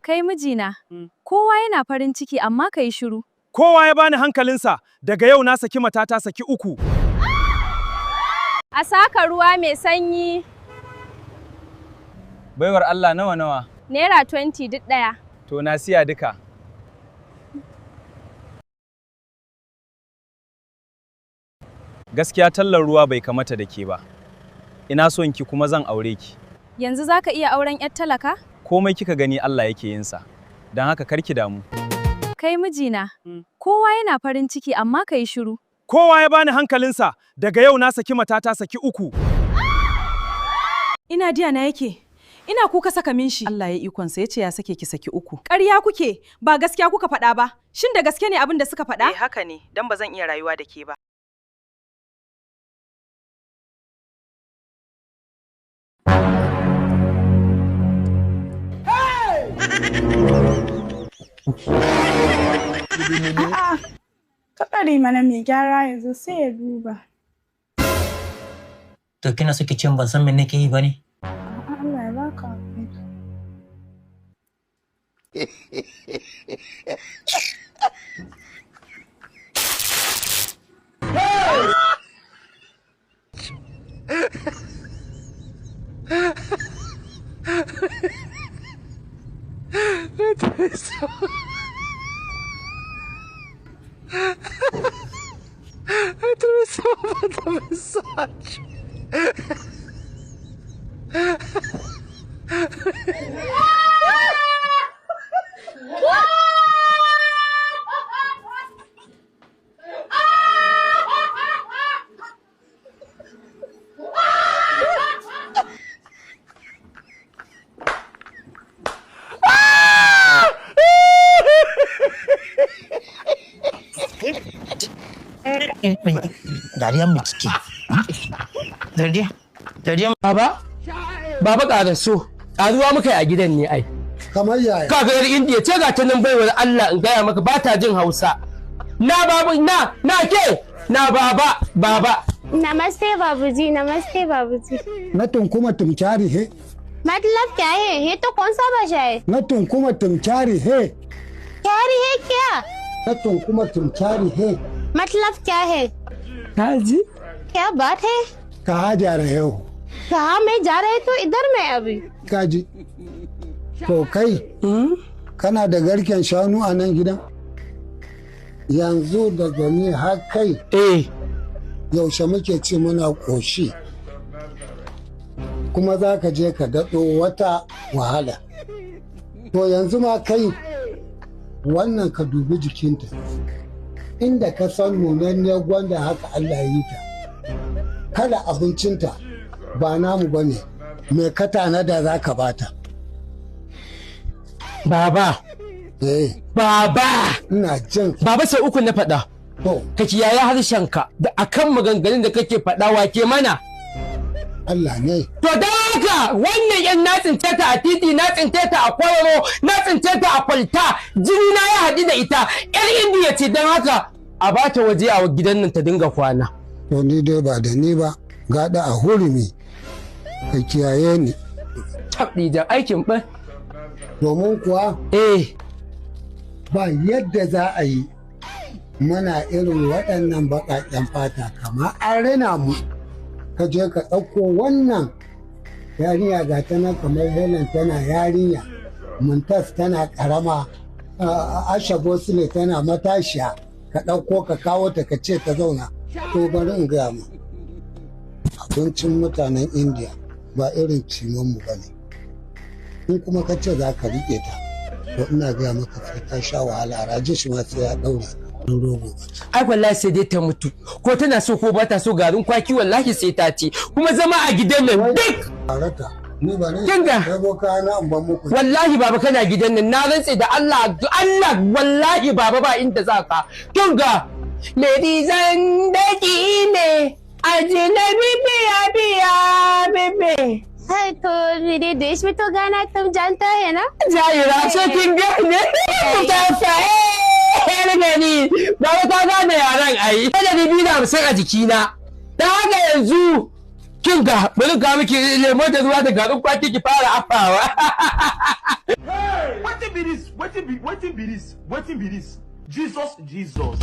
Kai mijina, kowa yana farin ciki amma ka yi shiru. Kowa ya bani hankalinsa, daga yau na saki matata saki uku. A saka ruwa mai sanyi. Baiwar Allah nawa? Naira 20 duk ɗaya. To na siya duka. Gaskiya tallar ruwa bai kamata da ke ba. Ina son ki kuma zan aure ki. Yanzu za ka iya auren 'yar talaka? Komai kika gani Allah yake yinsa. Don haka karki damu. Kai mijina, kowa yana farin ciki amma ka yi shiru. Kowa ya bani hankalinsa, daga yau na saki matata saki uku. Ina diya na yake. Ina kuka saka min shi. Allah ya ikonsa ya ce ya sake ki saki uku. Ƙarya kuke, ba gaskiya kuka faɗa ba. Shin da gaske ne abin da suka faɗa? Haka ne, dan ba zan iya rayuwa da ke ba. A'a, ka bari mana mai gyara ya zo sai ya duba. To kina so ki ce ban san me nake yi ba ne? Allah ya baka Dariya mu ciki. Dariya. Baba ƙaraso, ƙaruwa muka yi a gidan ne ai. Kamar yaya? Kaga yar Indiya ce ga ta nan baiwar Allah in gaya maka ba ta jin Hausa. Na baba baba. नमस्ते बाबूजी, नमस्ते बाबूजी। Na tunkuma tumchari he. मतलब क्या है? ये तो कौन सा भाषा है? Na tunkuma tumchari he. क्या रही है क्या? Na tunkuma tumchari he. मतलब क्या है? काजी? क्या बात है? कहाँ जा रहे हो? कहाँ मैं जा रहे तो इधर मैं अभी। Kaji. To kai, kana da garken shanu a nan gidan? Yanzu daga ni har kai. Yaushe muke ce muna ƙoshi. Kuma za ka je ka daɗo wata wahala. To yanzu ma kai wannan ka dubi jikinta. Inda ka san nunanniyar gwanda haka Allah ya yi ta. Kala abincinta ba namu ba ne, mai ka tanada za ka bata. Baba. Baba. Ina jin. Baba sai uku na faɗa. Ka kiyaye harshenka da akan maganganun da kake faɗa wake mana. Allah ne. To da haka wannan yan na tsince ta a titi, na tsince ta a kwararo, na tsince ta a kwalta, jini na ya haɗu da ita. Yar Indiya ce don haka a bata waje a gidan nan ta dinga kwana. To ni dai ba da ni ba, gaɗa a hurumi. Ka kiyaye ni. Tabdijan aikin ɓan. Domin kuwa? Ba yadda za a yi muna irin waɗannan baƙaƙen fata kama an rina mu. Ka je ka ɗauko wannan yarinya ga ta nan kamar Helen tana yarinya, Muntas tana ƙarama, Asha Bosile tana matashiya, ka ɗauko ka kawo ta ka ce ta zauna. To bari in gaya mu. Abincin mutanen Indiya ba irin cimonmu ba ne. In kuma ka ce za ka riƙe ta, to ina gaya maka sai ka sha wahala, Rajesh ma sai ya ɗaure rogo. Ai wallahi sai dai ta mutu, ko tana so ko ba ta so garin kwaki wallahi sai ta ci, kuma zama a gidan nan duk. Ni ba ne. Kinga. Wallahi baba kana gidan nan na rantse da Allah wallahi baba ba inda za ka. Kinga. Lady zan daki ne ajnabi biya bebe. है तो मेरे देश में तो गाना तुम जानता है ना? Jahira ce kin gane? Ta fa'e gani. Ba ta gane yaran ai. Da bibi na musan a jikina. Dan haka yanzu kin ga bari ga miki lemo da ruwa da garin kwaki ki fara afawa. Waiting be this. Jesus.